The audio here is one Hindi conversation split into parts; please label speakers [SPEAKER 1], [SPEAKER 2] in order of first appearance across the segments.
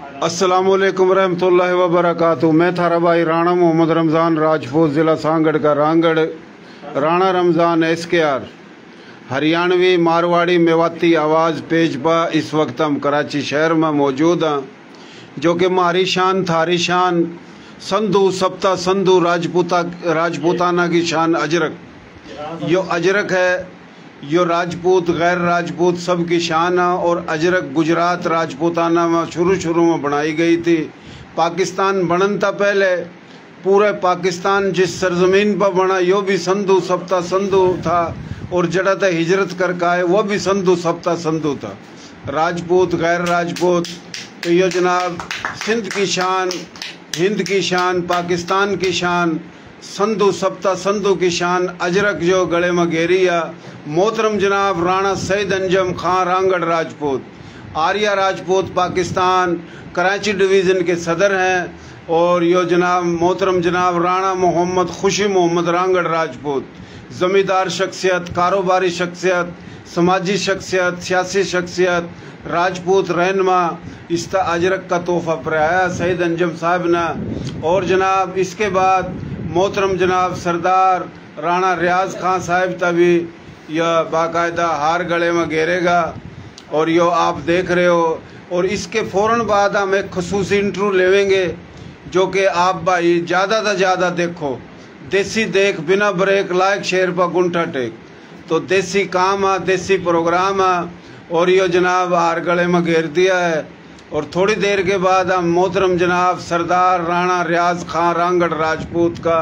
[SPEAKER 1] अस्सलामुअलैकुम रहमतुल्लाहि व बरकातुहू। मैं थारा भाई राणा मोहम्मद रमज़ान राजपूत, ज़िला सांगड़ का रांगड़। राणा रमज़ान SKR हरियाणवी मारवाड़ी मेवाती आवाज़ पेज पर इस वक्त हम कराची शहर में मौजूद हैं, जो कि मारी शान थारी शान संधु सप्ता संधु राजपूताना की शान अजरक। यो अजरक है, यो राजपूत गैर राजपूत सब की शान है। और अजरक गुजरात राजपूताना में शुरू में बनाई गई थी। पाकिस्तान बनन था पहले, पूरे पाकिस्तान जिस सरजमीन पर बना यो भी संधु सप्ता संधु था, और जड़ा था हिजरत करके आए वो भी संधु सप्ता संधु था। राजपूत गैर राजपूत, तो यो जनाब सिंध की शान, हिंद की शान, पाकिस्तान की शान, संधु सप्ता संधु की शान अजरक जो गले में घेरिया। मोहतरम जनाब राणा सईद अंजम खां रांगड़ राजपूत, आर्या राजपूत पाकिस्तान कराची डिवीज़न के सदर हैं। और यो जनाब मोहतरम जनाब राणा मोहम्मद खुशी मोहम्मद रांगड़ राजपूत, ज़मींदार शख्सियत, कारोबारी शख्सियत, समाजी शख्सियत, सियासी शख्सियत, राजपूत रहनमा। इस अजरक का तोहफा पराया सईद अंजम साहब ने। और जनाब इसके बाद मोहतरम जनाब सरदार राणा रियाज खां साहब तभी यह बाकायदा हार गले में घेरेगा, और यो आप देख रहे हो। और इसके फ़ौरन बाद हम एक खसूसी इंटरव्यू लेवेंगे, जो कि आप भाई ज़्यादा से ज़्यादा देखो। देसी देख बिना ब्रेक लायक शेर पर गुंठा टेक, तो देसी काम है, देसी प्रोग्राम है। और यो जनाब हार गले में घेर दिया है। और थोड़ी देर के बाद हम मोहतरम जनाब सरदार राणा रियाज खां रांगड़ राजपूत का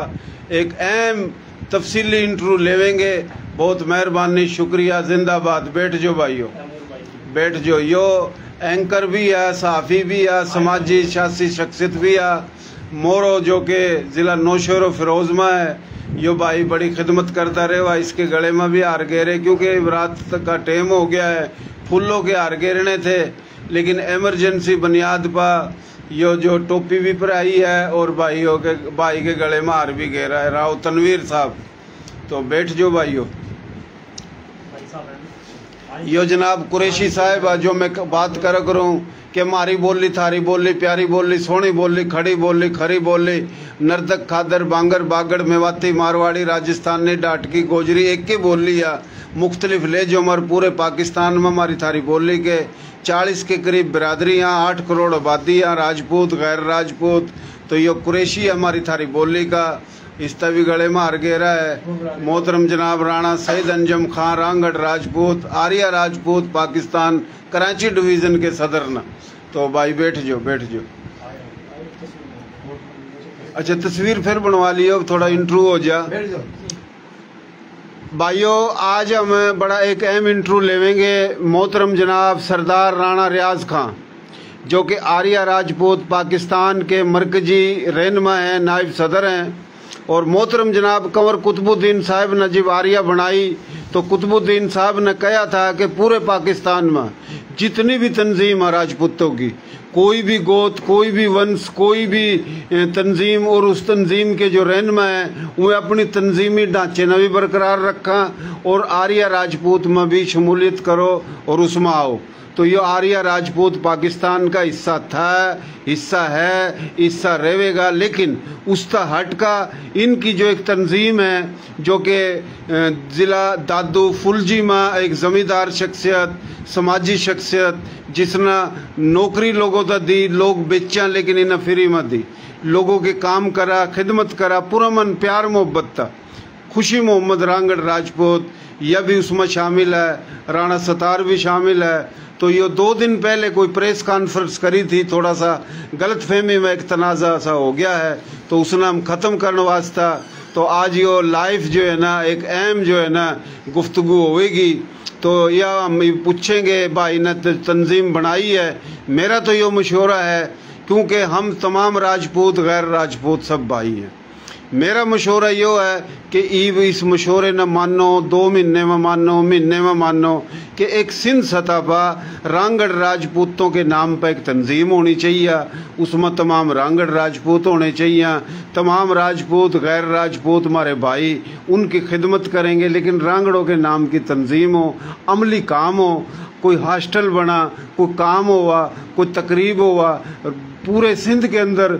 [SPEAKER 1] एक अहम तफसीली इंटरव्यू लेवेंगे। बहुत मेहरबानी, शुक्रिया, जिंदाबाद। बैठ जो भाइयों, बैठ जो। यो एंकर भी है, सहाफ़ी भी है, समाजी सियासी शख्सियत भी है। मोरो जो कि ज़िला नौशहर फिरोज में है, यो भाई बड़ी खिदमत करता रहे। इसके गले में भी हार घेरे, क्योंकि रात का टाइम हो गया है, फूलों के हार घेरने थे, लेकिन एमरजेंसी बुनियाद पर यो जो टोपी भी पराई है और भाई के गले में हार भी घेरा है, राव तनवीर साहब। तो बैठ जो भाइयों। यो जनाब कुरैशी साहब जो मैं बात करूँ कि मारी बोली थारी बोली, प्यारी बोली, सोनी बोली, खड़ी बोली, खरी बोली, नर्तक खादर बांगर बागड़ मेवाती मारवाड़ी राजस्थानी डाटकी गोजरी एक की बोली है। मुख्तलिफ ले जो मर पूरे पाकिस्तान में हमारी थारी बोली के 40 के करीब बिरादरियाँ, 8 करोड़ आबादियाँ, राजपूत गैर राजपूत। तो यो कुरैशी हमारी थारी बोली का इस तभी गले में हार घेरा है। मोहतरम जनाब राणा सईद अंजम खां रांगड़ राजपूत, आर्या राजपूत पाकिस्तान कराची डिवीज़न के सदर न। तो भाई बैठ जो, बैठ जो। अच्छा तस्वीर फिर बनवा लियो, थोड़ा इंटरव्यू हो जा भाइयों। आज हम बड़ा एक अहम इंटरव्यू लेवेंगे मोहतरम जनाब सरदार राणा रियाज खां, जो कि आर्या राजपूत पाकिस्तान के मरकजी रहनुमा हैं, नायब सदर हैं। और मोहतरम जनाब कंवर कुतुबुद्दीन साहब ने जब आर्या बनाई, तो कुतुबुद्दीन साहब ने कहा था कि पूरे पाकिस्तान में जितनी भी तंजीम है राजपूतों की, कोई भी गोत, कोई भी वंश, कोई भी तंजीम, और उस तंजीम के जो रहनुमा हैं वह अपनी तंजीमी ढांचे ने भी बरकरार रखा, और आर्या राजपूत में भी शमूलियत करो और उसमें आओ। तो ये आर्या राजपूत पाकिस्तान का हिस्सा था, हिस्सा है, हिस्सा रहेगा। लेकिन उसका हट का इनकी जो एक तंजीम है, जो कि ज़िला दादू फुलजी में एक ज़मींदार शख्सियत, समाजी शख्सियत, जिसने नौकरी लोगों को दी, लोग बेचा लेकिन इन्हें फ्री में दी, लोगों के काम करा, खिदमत करा, पुरमन प्यार मोहब्बत था। खुशी मोहम्मद रांगड़ राजपूत यह भी उसमें शामिल है, राणा सतार भी शामिल है। तो ये 2 दिन पहले कोई प्रेस कॉन्फ्रेंस करी थी, थोड़ा सा गलत फहमी में एक तनाज़ा सा हो गया है, तो उसने हम ख़त्म करने वास्ता तो आज यो लाइव जो है ना एक अहम जो है ना गुफ्तगू होएगी। तो यह हम पूछेंगे भाई ने तंजीम बनाई है। मेरा तो यो मशवरा है, क्योंकि हम तमाम राजपूत गैर राजपूत सब भाई हैं, मेरा मशवरा यो है कि इस मशवरे न मानो, 2 महीने में मानो, महीने में मानो, कि एक सिंध सतह पर रांगड़ राजपूतों के नाम पर एक तंजीम होनी चाहिए। उसमें तमाम रांगड़ राजपूत होने चाहिए, तमाम राजपूत गैर राजपूत हमारे भाई उनकी खिदमत करेंगे, लेकिन रांगड़ों के नाम की तंजीम हो, अमली काम हो। कोई हॉस्टल बना, कोई काम हुआ, कोई तकरीब हुआ। पूरे सिंध के अंदर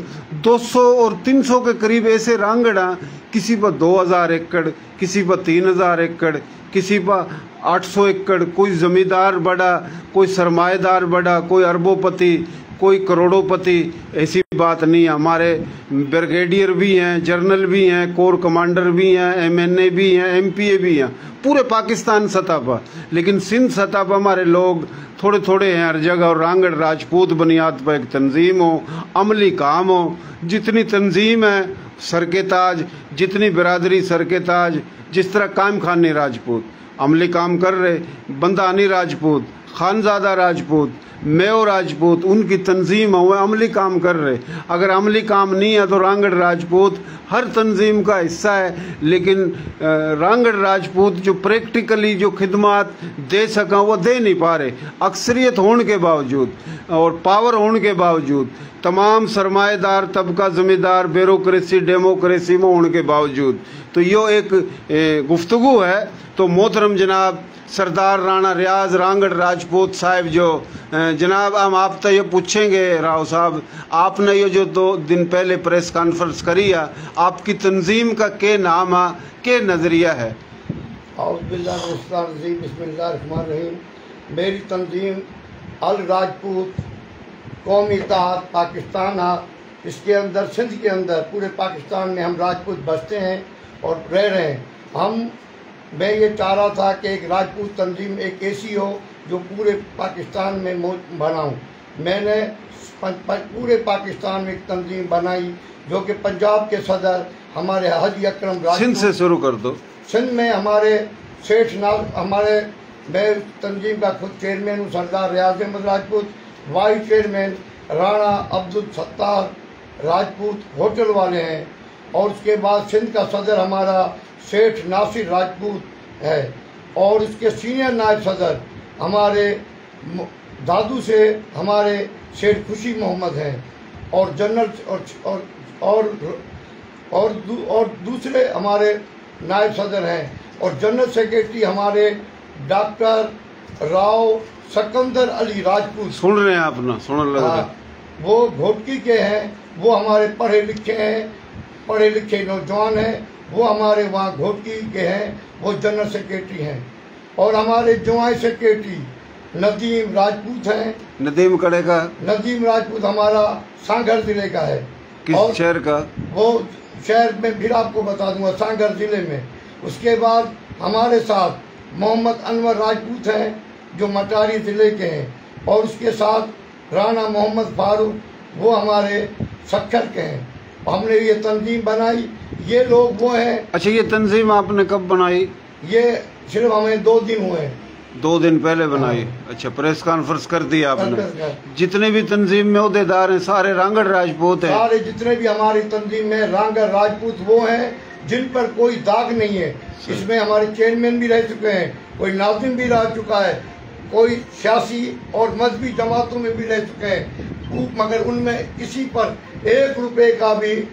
[SPEAKER 1] 200 और 300 के करीब ऐसे रांगड़ा, किसी पर 2000 एकड़, किसी पर 3000 एकड़, किसी पर 800 एकड़। कोई जमींदार बड़ा, कोई सरमाएदार बड़ा, कोई अरबोपति, कोई करोड़ोंपति, ऐसी बात नहीं। हमारे ब्रिगेडियर भी हैं, जनरल भी हैं, कोर कमांडर भी हैं, MNA भी हैं, MPA भी हैं, पूरे पाकिस्तान सतह पर। लेकिन सिंध सतह पर हमारे लोग थोड़े थोड़े हैं हर जगह। और रांगड़ राजपूत बुनियाद पर एक तंजीम हो, अमली काम हो। जितनी तंजीम है सर के ताज, जितनी बिरादरी सर के ताज। जिस तरह कायम खानी राजपूत अमली काम कर रहे, बंदानी राजपूत, खानजादा राजपूत, मेयो राजपूत, उनकी तंजीम हो, अमली काम कर रहे। अगर अमली काम नहीं है तो रांगड़ राजपूत हर तंजीम का हिस्सा है। लेकिन रांगड़ राजपूत जो प्रैक्टिकली जो खिदमात दे सका वो दे नहीं पा रहे। अक्सरियत होने के बावजूद और पावर होने के बावजूद, तमाम सरमाएदार तबका, जमींदार, ब्यूरोक्रेसी, डेमोक्रेसी में होने के बावजूद। तो यो एक गुफ्तगू है। तो मोहतरम जनाब सरदार राणा रियाज रांगड़ राजपूत साहब, जो जनाब हम आप तो ये पूछेंगे राव साहब, आपने ये जो 2 दिन पहले प्रेस कॉन्फ्रेंस करी है, आपकी तंजीम का क्या नाम है, क्या नज़रिया है?
[SPEAKER 2] बिस्मिल्लाहिर्रहमानिर्रहीम। मेरी तंजीम अल राजपूत कौमी इत्तेहाद पाकिस्तान है। इसके अंदर सिंध के अंदर पूरे पाकिस्तान में हम राजपूत बसते हैं और रह रहे हैं। मैं ये चाह रहा था कि एक राजपूत तंजीम एक ऐसी हो जो पूरे पाकिस्तान में बनाऊं। मैंने पूरे पाकिस्तान में एक तंजीम बनाई जो कि पंजाब के सदर हमारे हाजी अकरम राजपूत।
[SPEAKER 1] सिंध से शुरू कर दो।
[SPEAKER 2] सिंध में हमारे मैं तंजीम का खुद चेयरमैन हूँ, Sardar Riyaz Ahmad Rajput. Vice chairman Rana Abdul Sattar Rajput hotel वाले हैं। और उसके बाद सिंध का सदर हमारा सेठ नासिर राजपूत है। और इसके सीनियर नायब सदर हमारे दादू से हमारे सेठ खुशी मोहम्मद हैं। और जनरल और दूसरे हमारे नायब सदर हैं। और जनरल सेक्रेटरी हमारे डॉक्टर राव सकंदर अली राजपूत।
[SPEAKER 1] सुन रहे हैं आप ना? सुन लग रहा।
[SPEAKER 2] वो घोटकी के हैं, वो हमारे पढ़े लिखे नौजवान हैं। वो हमारे वहाँ घोटकी के हैं, वो जनरल सेक्रेटरी हैं। और हमारे जॉइंट सेक्रेटरी नदीम राजपूत हैं।
[SPEAKER 1] नदीम कड़े का?
[SPEAKER 2] नदीम राजपूत हमारा सांगर जिले का है।
[SPEAKER 1] किस शहर का? वो
[SPEAKER 2] शहर में फिर आपको बता दूंगा, सांगर जिले में। उसके बाद हमारे साथ मोहम्मद अनवर राजपूत हैं जो मटारी जिले के हैं। और उसके साथ राणा मोहम्मद फारूक, वो हमारे सक्खर के हैं। हमने ये तंजीम बनाई। ये लोग वो हैं।
[SPEAKER 1] अच्छा, ये तंजीम आपने कब बनाई?
[SPEAKER 2] ये सिर्फ हमें 2 दिन हुए।
[SPEAKER 1] 2 दिन पहले बनाई। अच्छा, प्रेस कॉन्फ्रेंस कर दी आपने? जितने भी तंजीम में उहदेदार हैं सारे रांगड़ राजपूत हैं?
[SPEAKER 2] सारे जितने भी हमारी तंजीम में रांगड़ राजपूत वो हैं जिन पर कोई दाग नहीं है। इसमें हमारे चेयरमैन भी रह चुके हैं, कोई नाज़िम भी रह चुका है, कोई सियासी और मजहबी जमातों में भी रह चुके हैं। मगर उनमें किसी पर 1 रुपए का भी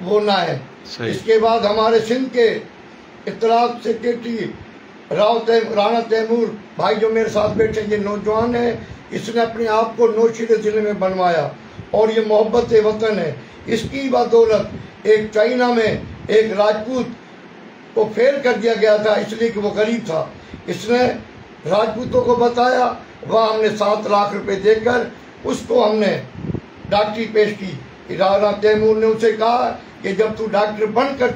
[SPEAKER 2] वो ना है। इसके बाद हमारे सिंध के इत्तलात सेक्रेटरी राणा तैमूर भाई जो मेरे साथ बैठे, ये नौजवान है। इसने अपने आप को नौशीरे जिले में बनवाया और ये मोहब्बत वतन है। इसकी बदौलत एक चाइना में एक राजपूत को फेल कर दिया गया था, इसलिए कि वो गरीब था। इसने राजपूतों को बताया, वह हमने 7 लाख रुपए देकर उसको हमने डॉक्टरी पेश की। राणा तैमूर ने उसे कहा कि जब तू डॉक्टर बनकर।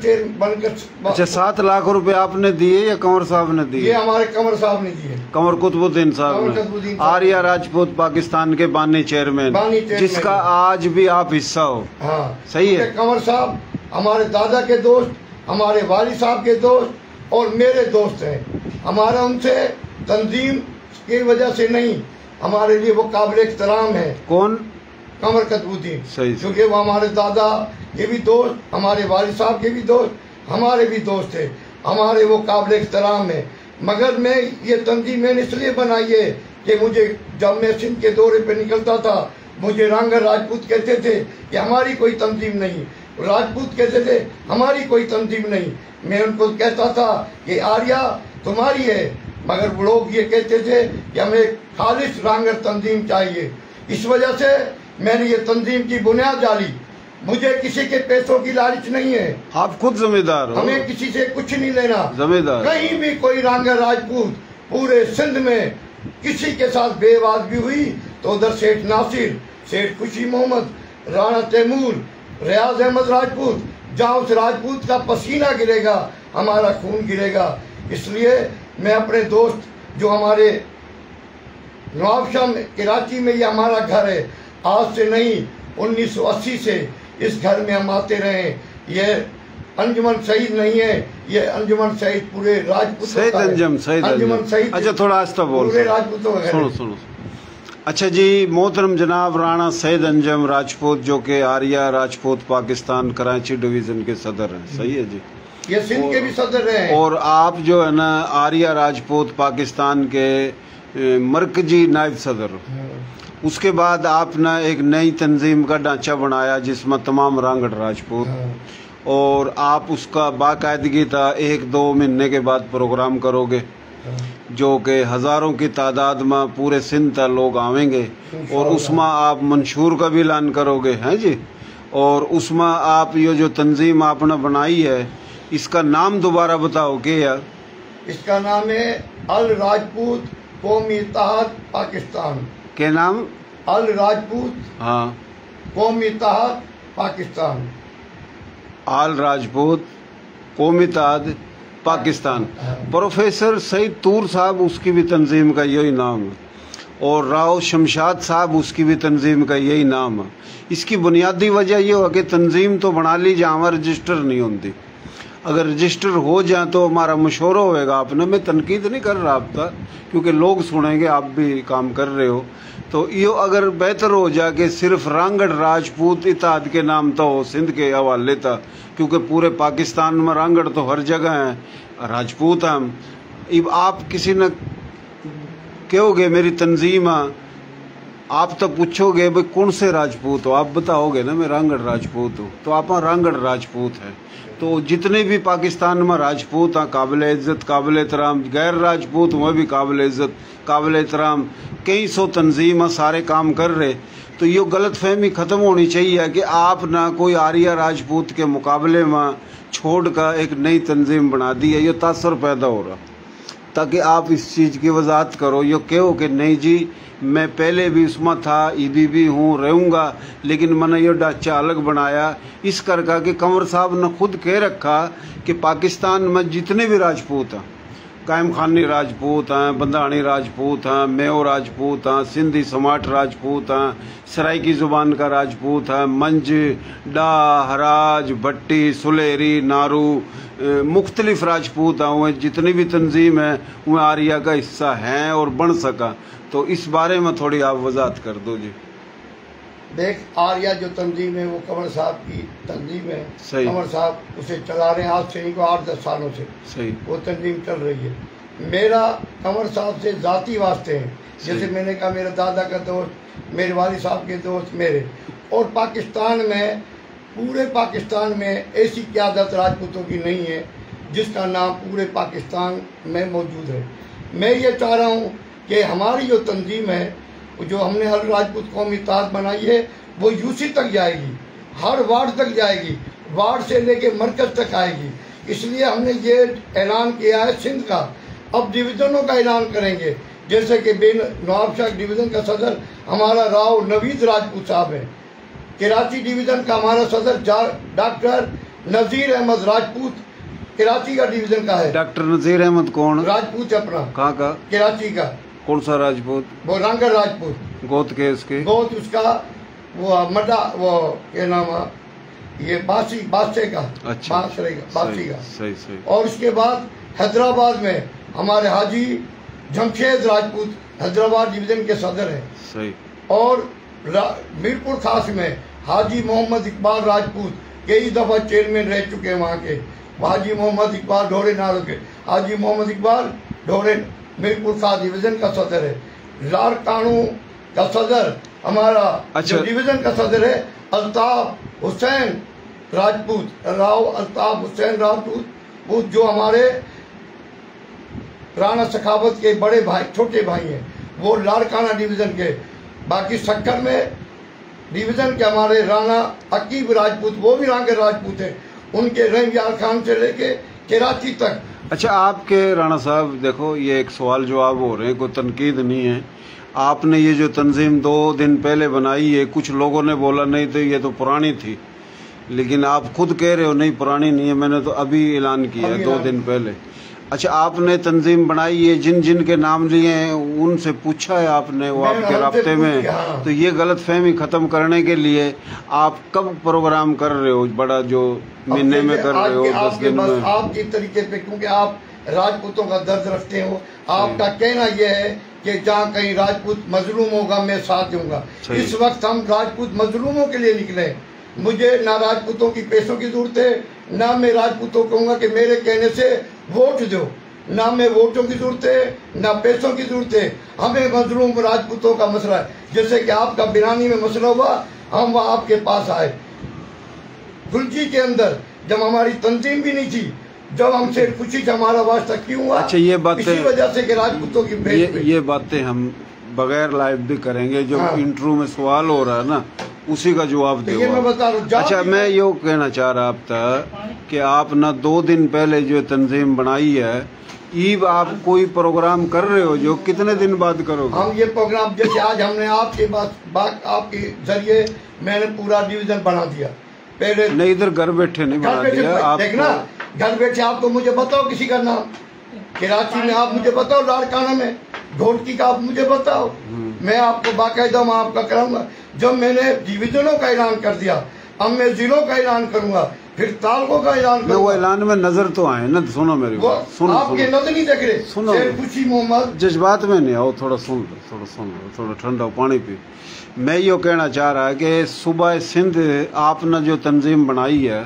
[SPEAKER 1] अच्छा, 7 लाख रुपए आपने दिए या कंवर साहब ने दिए?
[SPEAKER 2] ये हमारे कंवर साहब ने दिए।
[SPEAKER 1] कंवर कुतुबुद्दीन साहब ने। आर्या राजपूत पाकिस्तान के बानी चेयरमैन, जिसका आज भी आप हिस्सा हो।
[SPEAKER 2] हाँ,
[SPEAKER 1] सही है।
[SPEAKER 2] कंवर साहब हमारे दादा के दोस्त, हमारे वाली साहब के दोस्त और मेरे दोस्त हैं। हमारा उनसे तंजीम की वजह से नहीं, हमारे लिए वो काबिल इख्तराम है।
[SPEAKER 1] कौन?
[SPEAKER 2] कंवर कुतुबुद्दीन।
[SPEAKER 1] सही।
[SPEAKER 2] क्योंकि वो हमारे दादा के भी दोस्त, हमारे वालिद साहब के भी दोस्त, हमारे भी दोस्त थे। हमारे वो काबिल इख्तराम है। मगर मैं ये तंजीम मैंने इसलिए बनाई है कि मुझे जब मैं सिंध के दौरे पे निकलता था, मुझे रांगड़ राजपूत कहते थे कि हमारी कोई तंजीम नहीं, राजपूत कहते थे हमारी कोई तंजीम नहीं। मैं उनको कहता था कि आर्या तुम्हारी है, मगर वो लोग ये कहते थे कि हमें खालिश रांगर तंजीम चाहिए। इस वजह से मैंने ये तंजीम की बुनियाद डाली। मुझे किसी के पैसों की लालच नहीं है।
[SPEAKER 1] आप खुद जमींदार हो,
[SPEAKER 2] हमें किसी से कुछ नहीं लेना।
[SPEAKER 1] जमींदार
[SPEAKER 2] कहीं भी कोई रांगर राजपूत पूरे सिंध में किसी के साथ बेवाजबी हुई तो उधर सेठ नासिर, सेठ खुशी मोहम्मद, राणा तैमूर, रियाज अहमद राजपूत, जहाँ उस राजपूत का पसीना गिरेगा हमारा खून गिरेगा। इसलिए मैं अपने दोस्त जो हमारे नवाबशाह में कराची में ये हमारा घर है, आज से नहीं 1980 से इस घर में हम आते रहे। ये अंजुमन शहीद नहीं है, ये अंजुमन शहीद पूरे राजपूतों
[SPEAKER 1] सईद
[SPEAKER 2] का है।
[SPEAKER 1] अंजुमन शहीद। अच्छा थोड़ा आस्ता बोल,
[SPEAKER 2] पूरे राजपूतों का घर है।
[SPEAKER 1] सुनो। अच्छा जी, मोहतरम जनाब राणा सईद अंजम राजपूत जो कि आर्या राजपूत पाकिस्तान कराची डिवीजन के सदर हैं, सही है जी?
[SPEAKER 2] ये सिंध के भी सदर रहे हैं।
[SPEAKER 1] और आप जो है ना आर्या राजपूत पाकिस्तान के मरकजी नायब सदर हो। उसके बाद आपने एक नई तंजीम का ढांचा बनाया जिसमें तमाम रांगड़ राजपूत, और आप उसका बाकायदगी था 1-2 महीने के बाद प्रोग्राम करोगे जो कि हज़ारों की तादाद में पूरे सिंध तक लोग आवेंगे, और उसमें आप मंशूर का भी ऐलान करोगे, हैं जी? और उसमें आप ये जो तंजीम आपने बनाई है इसका नाम दोबारा बताओ के यार?
[SPEAKER 2] इसका नाम है अल राजपूत कौमी इत्तेहाद पाकिस्तान।
[SPEAKER 1] के नाम?
[SPEAKER 2] अल राजपूत,
[SPEAKER 1] हाँ,
[SPEAKER 2] कौमी इत्तेहाद पाकिस्तान।
[SPEAKER 1] आल राजपूत कौमी इत्तेहाद पाकिस्तान। प्रोफेसर सईद तूर साहब उसकी भी तंजीम का यही नाम है, और राव शमशाद साहब उसकी भी तंजीम का यही नाम है। इसकी बुनियादी वजह यह है कि तंजीम तो बना ली जहाँ रजिस्टर नहीं होती। अगर रजिस्टर हो जाए तो हमारा मशवरा होएगा आपने, मैं तनकीद नहीं कर रहा आपका, क्योंकि लोग सुनेंगे आप भी काम कर रहे हो, तो ये अगर बेहतर हो जाए कि सिर्फ रांगड़ राजपूत इत्तेहाद के नाम तो हो सिंध के हवाले था, क्योंकि पूरे पाकिस्तान में रांगड़ तो हर जगह हैं, राजपूत हम। अब आप किसी न कहोगे मेरी तंजीम है, आप तो पूछोगे भाई कौन से राजपूत हो, आप बताओगे ना मैं रांगड़ राजपूत हूँ, तो आप रांगड़ राजपूत है। तो जितने भी पाकिस्तान में राजपूत हैं काबिल इज़्ज़त काबिल एहतराम, गैर राजपूत वह भी काबिल इज़्ज़त काबिल एहतराम, कई सौ तंजीम सारे काम कर रहे। तो ये गलत फहमी ख़त्म होनी चाहिए कि आप ना कोई आर्या राजपूत के मुकाबले में छोड़ कर एक नई तंजीम बना दी है, ये तासर पैदा हो रहा, ताकि आप इस चीज़ की वजाहत करो। ये कहो कि नहीं जी मैं पहले भी उसमें था, ईदी भी हूँ, रहूँगा, लेकिन मैंने ये ढांचा अलग बनाया इस करके कि कंवर साहब ने खुद कह रखा कि पाकिस्तान में जितने भी राजपूत हैं, कायम खानी राजपूत हैं, बंदानी राजपूत हैं, मेयो राजपूत हैं, सिंधी समाट राजपूत हैं, सराइकी ज़ुबान का राजपूत है, मंज, डा, हराज, भट्टी, सुलेरी, नारू, मुख्तलिफ राजपूत हैं, वह जितनी भी तंजीम है वह आर्या का हिस्सा हैं और बन सका। तो इस बारे में थोड़ी आप वजाहत कर दो जी।
[SPEAKER 2] देख, आर्या जो तंजीम है वो कंवर साहब की तंजीम है।
[SPEAKER 1] सही।
[SPEAKER 2] कंवर साहब उसे चला रहे हैं आज से नहीं को 8-10 सालों से।
[SPEAKER 1] सही।
[SPEAKER 2] वो तंजीम चल रही है। मेरा कंवर साहब से ज़ाती वास्ते हैं, जैसे मैंने कहा मेरे दादा का दोस्त, मेरे वालिद साहब के दोस्त मेरे, और पाकिस्तान में पूरे पाकिस्तान में ऐसी क़यादत राजपूतों की नहीं है जिसका नाम पूरे पाकिस्तान में मौजूद है। मैं ये चाह रहा हूँ कि हमारी जो तंजीम है, जो हमने हर राजपूत कौमी इत्तेहाद बनाई है, वो यूसी तक जाएगी, हर वार्ड तक जाएगी, वार्ड से लेके मरकज तक आएगी। इसलिए हमने ये ऐलान किया है सिंध का। अब डिवीज़नों का ऐलान करेंगे, जैसे कि बिन नवाबशाह डिवीज़न का सदर हमारा राव नवीद राजपूत साहब है। कराची डिवीज़न का हमारा सदर डॉक्टर नज़ीर अहमद राजपूत कराची का डिवीज़न का है।
[SPEAKER 1] डॉक्टर नज़ीर अहमद कौन?
[SPEAKER 2] राजपूत अपना।
[SPEAKER 1] कहाँ का? कराची
[SPEAKER 2] का।
[SPEAKER 1] कौन सा राजपूत?
[SPEAKER 2] वो रांगड़ राजपूत।
[SPEAKER 1] गोत के उसके?
[SPEAKER 2] गोत उसका वो मडा, वो क्या नाम है, ये बादशाह का।
[SPEAKER 1] अच्छा,
[SPEAKER 2] बादशाह का।
[SPEAKER 1] सही। और
[SPEAKER 2] उसके बाद हैदराबाद में हमारे हाजी जमशेद राजपूत हैदराबाद डिवीज़न के सदर हैं।
[SPEAKER 1] सही।
[SPEAKER 2] और मीरपुर खास में हाजी मोहम्मद इकबाल राजपूत कई दफ़ा चेयरमैन रह चुके हैं वहाँ के। हाजी मोहम्मद इकबाल ढोरे नारों के हाजी मोहम्मद इकबाल ढोरे मीरपुर खास डिवीज़न का सदर है। लारकानू का सदर हमारा जो डिवीज़न का सदर है अल्ताफ हुसैन राजपूत, राव अल्ताफ हुसैन राजपूत, वो जो हमारे राणा सखावत के बड़े भाई, छोटे भाई हैं, वो लाड़काना डिवीजन के। बाकी सक्कर में डिवीजन के हमारे राणा अकीब राजपूत, वो भी रांगे राजपूत हैं, उनके रंगयार खान से लेके कराची तक।
[SPEAKER 1] अच्छा, आपके राणा साहब देखो, ये एक सवाल जवाब हो रहे हैं, कोई तनकीद नहीं है। आपने ये जो तंजीम 2 दिन पहले बनाई है, कुछ लोगों ने बोला नहीं तो ये तो पुरानी थी, लेकिन आप खुद कह रहे हो नहीं पुरानी नहीं है, मैंने तो अभी ऐलान किया है 2 दिन पहले। अच्छा, आपने तंजीम बनाई है, जिन जिन के नाम लिए हैं उनसे पूछा है आपने, वो आपके राब्ते में? तो ये गलत फहमी खत्म करने के लिए आप कब प्रोग्राम कर रहे हो, बड़ा जो महीने में कर रहे हो, 10 दिन में?
[SPEAKER 2] आपकी तरीके पे, क्योंकि आप राजपूतों का दर्द रखते हो, आपका कहना यह है कि जहाँ कहीं राजपूत मजलूम होगा मैं साथ दूंगा। इस वक्त हम राजपूत मजलूमों के लिए निकले। मुझे ना राजपूतों की पैसों की जरूरत है, ना मैं राजपूतों को कहूँगा कि मेरे कहने से वोट दो, ना मैं वोटों की जरूरत है ना पैसों की जरूरत है। हमें मजलूम राजपूतों का मसला है, जैसे कि आपका बिरानी में मसला हुआ, हम वहाँ आपके पास आए। गुलजी के अंदर जब हमारी तंजीम भी नहीं थी, जब हमसे खुशी से हमारा वास्ता क्यों हुआ?
[SPEAKER 1] अच्छा, ये बातें
[SPEAKER 2] इसी वजह से कि राजपूतों की
[SPEAKER 1] ये बातें हम बगैर लाइव भी करेंगे। जो इंटरव्यू में सवाल हो रहा है ना, उसी का जवाब दे।
[SPEAKER 2] मैं बता रहा हूँ।
[SPEAKER 1] अच्छा, मैं यो कहना चाह रहा था कि आप ना 2 दिन पहले जो तंजीम बनाई है, ईब आप कोई प्रोग्राम कर रहे हो, जो कितने दिन बाद करोगे?
[SPEAKER 2] हम ये प्रोग्राम, जैसे आज हमने आपके बात आपके जरिए मैंने पूरा डिवीजन बना दिया। पहले
[SPEAKER 1] नहीं, इधर घर बैठे नहीं बना दिया आप।
[SPEAKER 2] देखना, घर बैठे आप तो मुझे बताओ किसी का नाम, कराची में आप मुझे बताओ, लाड़काना में घोटकी का आप मुझे बताओ, मैं आपको बाकायदा मैं आपका कराऊंगा। जब मैंने डिवीजनों का ऐलान कर दिया, अब मैं जिलों का ऐलान करूंगा, फिर तालुकों का ऐलान करूंगा।
[SPEAKER 1] वो ऐलान में नजर तो आए ना, सुनो मेरी बात, सुनो,
[SPEAKER 2] आपके नजर नहीं देख रहे,
[SPEAKER 1] सुनो,
[SPEAKER 2] खुशी मोहम्मद
[SPEAKER 1] जज्बात में नहीं आओ, थोड़ा सुन लो, थोड़ा ठंडा पानी पी। मैं यो कहना चाह रहा है कि सुबह सिंध आपने जो तंजीम बनाई है,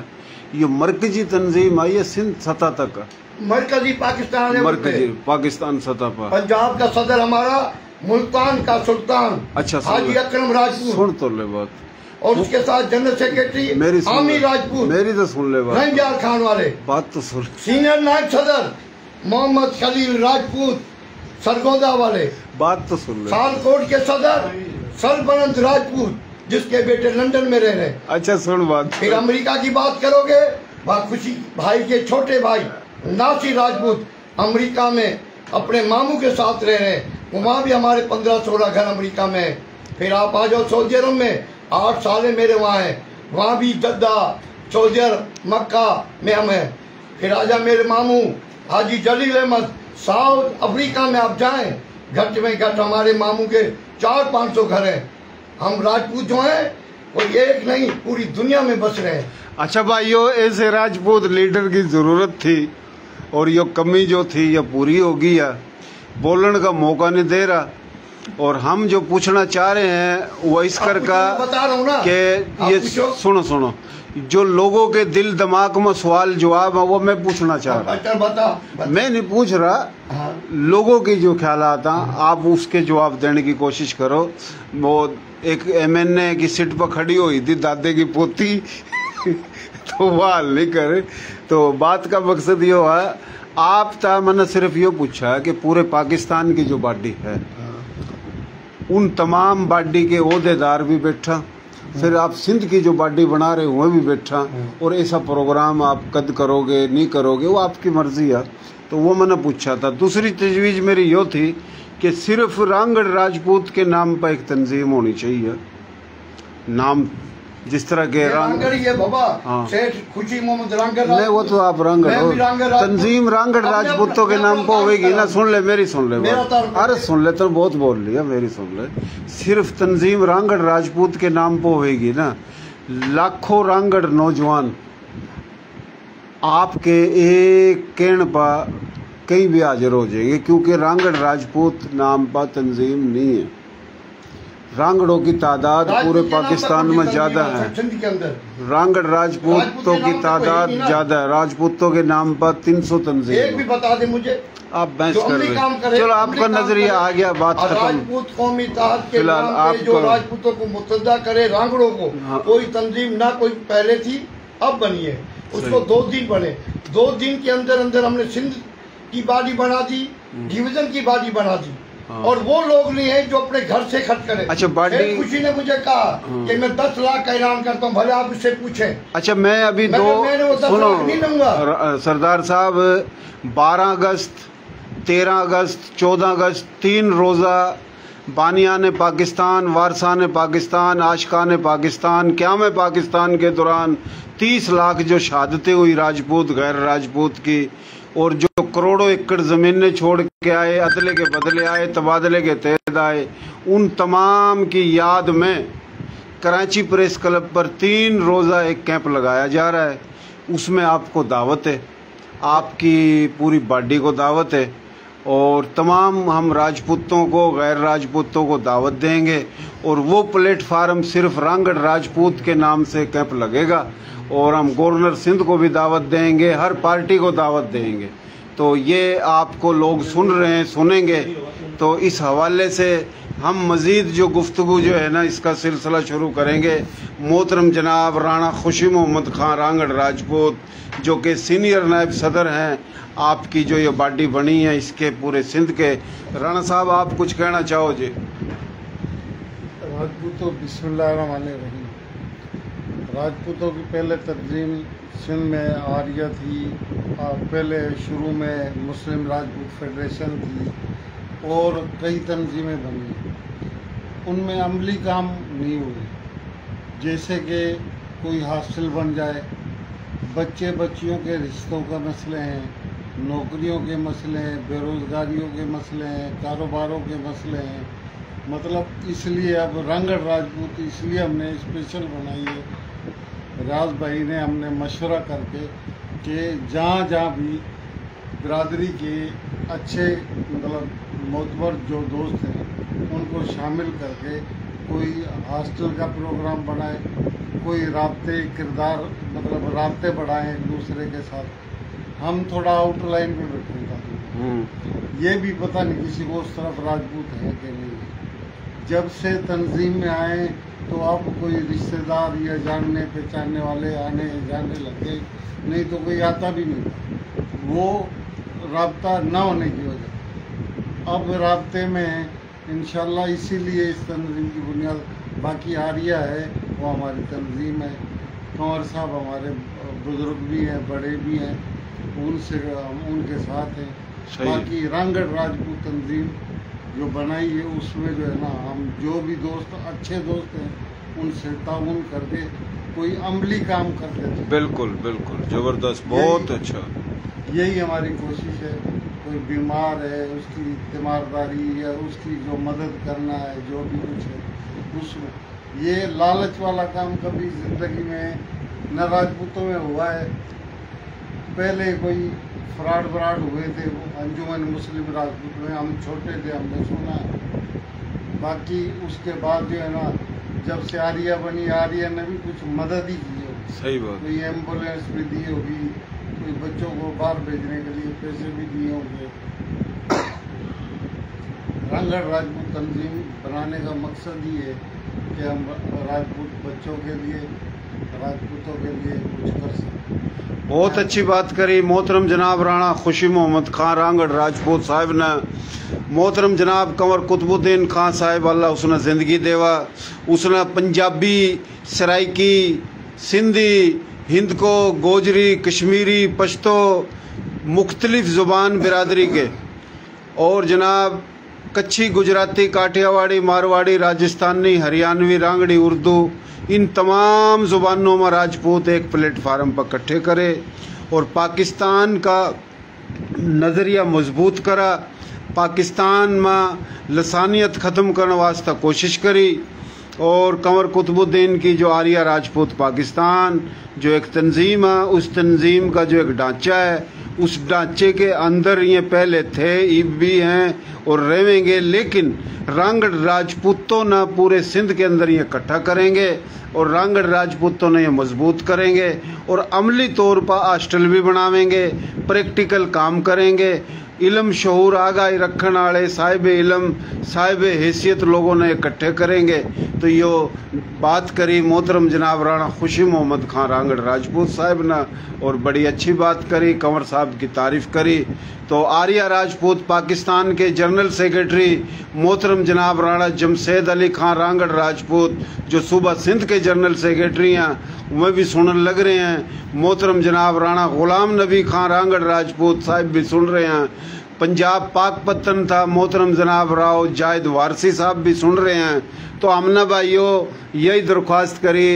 [SPEAKER 1] ये मरकजी तंजीम आई है सिंध सतह तक,
[SPEAKER 2] मरकजी पाकिस्तान,
[SPEAKER 1] मरकजी पाकिस्तान सतह पर।
[SPEAKER 2] पंजाब का सदर हमारा मुल्तान का सुल्तान,
[SPEAKER 1] अच्छा,
[SPEAKER 2] हाजी अकरम राजपूत,
[SPEAKER 1] सुन तो ले बात,
[SPEAKER 2] और उसके साथ जनरल सेक्रेटरी आमिर राजपूत,
[SPEAKER 1] मेरी तो सुन ले बात,
[SPEAKER 2] रंगयार खान वाले
[SPEAKER 1] बात तो सुन।
[SPEAKER 2] सीनियर नायब सदर मोहम्मद खलील राजपूत सरगोदा वाले,
[SPEAKER 1] बात तो सुन ले।
[SPEAKER 2] सालकोट के सदर सरबनंद राजपूत, जिसके बेटे लंदन में रह रहे।
[SPEAKER 1] अच्छा, सुन बात।
[SPEAKER 2] फिर अमेरिका की बात करोगे, खुशी भाई के छोटे भाई नासिर राजपूत अमेरिका में अपने मामू के साथ रह रहे हैं, वहाँ भी हमारे 15-16 घर अमेरिका में। फिर आप आ जाओ सऊदी अरब में, 8 साल मेरे वहाँ हैं, वहाँ भी जद्दा, सऊदी अरब, मक्का में हम हैं। फिर आ जा मेरे मामू हाजी जलील अहमद, साउथ अफ्रीका में आप जाएं, घट में घट हमारे मामू के 400-500 घर हैं। हम राजपूत जो हैं कोई एक नहीं, पूरी दुनिया में बस रहे हैं।
[SPEAKER 1] अच्छा भाइयों, ऐसे राजपूत लीडर की जरूरत थी, और ये कमी जो थी ये पूरी होगी है, बोलने का मौका नहीं दे रहा। और हम जो पूछना चाह रहे हैं वो इस कर का
[SPEAKER 2] बता रहा हूँ ना
[SPEAKER 1] कि ये सुनो, जो लोगों के दिल दिमाग में सवाल जवाब है वो मैं पूछना चाह रहा हूँ।
[SPEAKER 2] बता।
[SPEAKER 1] मैं नहीं पूछ रहा, लोगों की जो ख्यालात हैं आप उसके जवाब देने की कोशिश करो। वो एक MNA की सीट पर खड़ी हुई थी दादे की पोती तो वो हाल नहीं करे। तो बात का मकसद ये है, आप था मैंने सिर्फ ये पूछा कि पूरे पाकिस्तान की जो बॉडी है उन तमाम बॉडी के ओहदेदार भी बैठा, फिर आप सिंध की जो बॉडी बना रहे हुए भी बैठा, और ऐसा प्रोग्राम आप कद करोगे नहीं करोगे वो आपकी मर्जी है। तो वो मैंने पूछा था। दूसरी तजवीज़ मेरी यो थी कि सिर्फ रांगड़ राजपूत के नाम पर एक तंजीम होनी चाहिए, नाम जिस तरह के
[SPEAKER 2] रांगड़ ये बाबा,
[SPEAKER 1] हाँ।
[SPEAKER 2] सेठ खुशी मोहम्मद रांगड़
[SPEAKER 1] नहीं, वो तो आप रांगड़ हो, तंजीम रांगड़ राजपूतों के नाम पर होगी ना। सुन ले मेरी, सुन ले बात, अरे सुन ले, तो बहुत बोल लिया, मेरी सुन ले। सिर्फ तंजीम रांगड़ राजपूत के नाम पर होगी ना, लाखों रांगड़ नौजवान आपके एक कहने पर कहीं भी हाजिर हो जाएंगे, क्योंकि रांगड़ राजपूत नाम पर तंजीम नहीं है। रांगड़ों की तादाद पूरे पाकिस्तान में ज्यादा है, रांगड़ राजपूतों की तादाद ज्यादा है। राजपूतों के नाम पर 300 तंजीम।
[SPEAKER 2] एक भी बता दे मुझे,
[SPEAKER 1] आप बहस कर रहे हैं, चलो आपका नजरिया आ गया, बात खत्म।
[SPEAKER 2] राजपूत कौमी इत्तेहाद के नाम पे जो राजपूतों को मुतहदा करे, रांगड़ों को, कोई तंजीम ना कोई पहले थी अब बनी है, उसको 2 दिन बने। 2 दिन के अंदर अंदर हमने सिंध की बॉडी बना दी, डिवीजन की बाडी बना दी।
[SPEAKER 1] हाँ।
[SPEAKER 2] और वो लोग नहीं है जो अपने घर से खर्च करें।
[SPEAKER 1] अच्छा, बाडी
[SPEAKER 2] खुशी ने मुझे कहा कि मैं 10 लाख का ऐलान करता हूँ, भले आप उससे पूछें।
[SPEAKER 1] अच्छा, मैं अभी
[SPEAKER 2] मैंने वो 10 लाख नहीं लूंगा।
[SPEAKER 1] सरदार साहब, 12 अगस्त, 13 अगस्त, 14 अगस्त 3 रोज़ा बानियान पाकिस्तान, वारसान पाकिस्तान, आशिकान पाकिस्तान, क़याम पाकिस्तान के दौरान 30 लाख जो शहादतें हुई राजपूत गैर राजपूत की, और जो करोड़ों एकड़ ज़मीनें छोड़ के आए, अदले के बदले आए, तबादले के तहत आए, उन तमाम की याद में कराची प्रेस क्लब पर 3 रोज़ा एक कैंप लगाया जा रहा है। उसमें आपको दावत है, आपकी पूरी बॉडी को दावत है, और तमाम हम राजपूतों को गैर राजपूतों को दावत देंगे। और वो प्लेटफार्म सिर्फ रांगड़ राजपूत के नाम से कैंप लगेगा, और हम गवर्नर सिंध को भी दावत देंगे, हर पार्टी को दावत देंगे। तो ये आपको लोग सुन रहे हैं, सुनेंगे। तो इस हवाले से हम मज़ीद जो गुफ्तगू जो है ना, इसका सिलसिला शुरू करेंगे। मोहतरम जनाब राणा खुशी मोहम्मद खान रांगड़ राजपूत, जो कि सीनियर नायब सदर हैं, आपकी जो ये बॉडी बनी है इसके पूरे सिंध के। राणा साहब, आप कुछ कहना चाहो जी?
[SPEAKER 3] राजपूतों, बिस्मिल्लाहिर्रहमानिर्रहीम। राजपूतों की पहले तंजीम सिंध में आर्या थी, पहले शुरू में मुस्लिम राजपूत फेडरेशन थी, और कई तंजीमें बनी। उनमें अमली काम नहीं हुए, जैसे कि कोई हॉस्टल बन जाए, बच्चे बच्चियों के रिश्तों का मसले हैं, नौकरियों के मसले हैं, बेरोज़गारियों के मसले हैं, कारोबारों के मसले हैं। मतलब इसलिए अब रांगड़ राजपूत इसलिए हमने स्पेशल बनाई है। राज भाई ने हमने मशवरा करके कि जहाँ जहाँ भी बिरादरी के अच्छे मतलब मोतबर जो दोस्त हैं उनको शामिल करके कोई हॉस्टल का प्रोग्राम बनाए, कोई राब्ते किरदार मतलब राब्ते बढ़ाएं एक दूसरे के साथ। हम थोड़ा आउटलाइन पे बैठे, ये भी पता नहीं किसी को उस तरफ राजपूत है कि नहीं। जब से तंजीम में आए तो अब कोई रिश्तेदार या जानने पहचानने वाले आने जाने लगे, नहीं तो कोई आता भी नहीं। वो राब्ता न होने की वजह अब राब्ते में इंशाल्लाह, इसीलिए इस तंजीम की बुनियाद बाकी आर्या है, वो हमारी तंजीम है। कंवर साहब हमारे बुजुर्ग भी हैं, बड़े भी हैं, उनसे उनके साथ हैं। बाकी रांगड़ राजपूत तंजीम जो बनाई है उसमें जो है ना, हम जो भी दोस्त अच्छे दोस्त हैं उनसे ताउन करके कोई अमली काम करते थे।
[SPEAKER 1] बिल्कुल बिल्कुल, ज़बरदस्त, बहुत अच्छा।
[SPEAKER 3] यही हमारी कोशिश है। कोई बीमार है उसकी तीमारदारी या उसकी जो मदद करना है, जो भी कुछ है उसमें। ये लालच वाला काम कभी ज़िंदगी में न राजपूतों में हुआ है। पहले कोई फ्रॉड हुए थे अंजुमन मुस्लिम राजपूत में, हम छोटे थे, हमने सुना। बाकी उसके बाद जो है ना, जब से आर्या बनी, आर्या ने भी कुछ मदद ही की होगी।
[SPEAKER 1] सही बात।
[SPEAKER 3] कोई एम्बुलेंस भी दी होगी, कोई बच्चों को बाहर भेजने के लिए पैसे भी दिए होंगे। रांगड़ राजपूत तंजीम बनाने का मकसद ही है कि हम राजपूत बच्चों के लिए, राजपूतों के लिए कुछ कर सकें।
[SPEAKER 1] बहुत अच्छी बात करी मोहतरम जनाब राणा खुशी मोहम्मद खान रांगड़ राजपूत साहब ने। मोहतरम जनाब कंवर कुतुबुद्दीन खान साहब, अल्लाह उसने ज़िंदगी देवा, उसने पंजाबी, सराइकी, सिंधी, हिंद को, गोजरी, कश्मीरी, पश्तो, मुख्तलिफ ज़ुबान बिरादरी के, और जनाब कच्छी, गुजराती, काठियावाड़ी, मारवाड़ी, राजस्थानी, हरियाणवी, रांगड़ी, उर्दू, इन तमाम ज़ुबानों में राजपूत एक प्लेटफार्म पर इकट्ठे करे और पाकिस्तान का नज़रिया मजबूत करा, पाकिस्तान में लसानियत ख़त्म करने वास्ते कोशिश करी। और कंवर कुतुबुद्दीन की जो आर्या राजपूत पाकिस्तान जो एक तंजीम है, उस तंजीम का जो एक ढांचा है, उस ढांचे के अंदर ये पहले थे, अब भी हैं और रहेंगे। लेकिन रांगड़ राजपूतों ने पूरे सिंध के अंदर ये इकट्ठा करेंगे और रांगड़ राजपूतों ने ये मजबूत करेंगे और अमली तौर पर हॉस्टल भी बनावेंगे, प्रैक्टिकल काम करेंगे। इलम शहूर आगाही रखने वाले साहिब इलम, साहिब हैसियत लोगों ने इकट्ठे करेंगे। तो यो बात करी मोहतरम जनाब राणा खुशी मोहम्मद खान रांगड़ राजपूत साहब ने, और बड़ी अच्छी बात करी, कंवर साहब की तारीफ़ करी तो आर्या राजपूत पाकिस्तान के जनरल सेक्रेटरी मोहतरम जनाब राणा जमशेद अली खान रांगड़ राजपूत जो सूबा सिंध के जनरल सेक्रेटरी हैं वह भी सुनने लग रहे हैं। मोहतरम जनाब राणा गुलाम नबी खान रांगड़ राजपूत साहब भी सुन रहे हैं। पंजाब पाकपतन था मोहतरम जनाब राव जायद वारसी साहब भी सुन रहे हैं। तो हमने भाइयों यही दरख्वास्त करी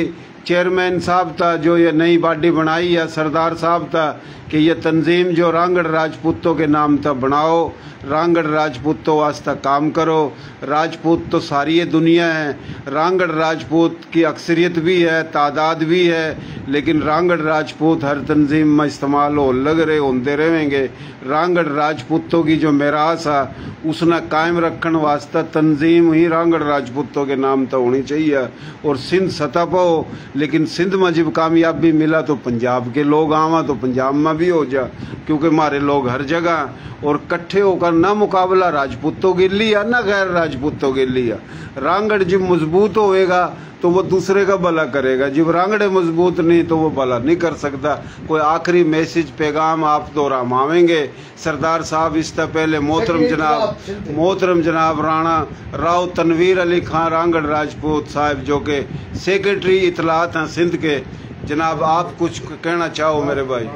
[SPEAKER 1] चेयरमैन साहब था जो ये नई बॉडी बनाई या सरदार साहब था कि ये तंजीम जो रांगड़ राजपूतों के नाम था बनाओ, रांगड़ राजपूतों वास्ता काम करो। राजपूत तो सारी दुनिया है, रांगड़ राजपूत की अक्सरियत भी है, तादाद भी है, लेकिन रांगड़ राजपूत हर तंजीम में इस्तेमाल हो लग रहे होंदे रहेंगे। रांगड़ राजपूतों की जो मेरास है उसने कायम रखन वास्ता तंजीम ही रांगड़ राजपूतों के नाम तो होनी चाहिए और सिंध सतह पर हो। लेकिन सिंध में जब कामयाबी मिला तो पंजाब के लोग आवा तो पंजाब में भी हो जा, क्योंकि हमारे लोग हर जगह और इकट्ठे होकर ना मुकाबला राजपूतों के लिए ना गैर राजपूतों के लिए। रांगड़ जब मजबूत होएगा तो वो दूसरे का भला करेगा, जब रांगड़े मजबूत नहीं तो वो भला नहीं कर सकता। कोई आखिरी मैसेज पैगाम आप दोहरावेंगे सरदार साहब? इससे पहले मोहतरम जनाब राणा राव तनवीर अली खान रांगड़ राजपूत साहब जो के सेक्रेटरी इतलात हैं सिंध के, जनाब आप कुछ कहना चाहो मेरे भाई?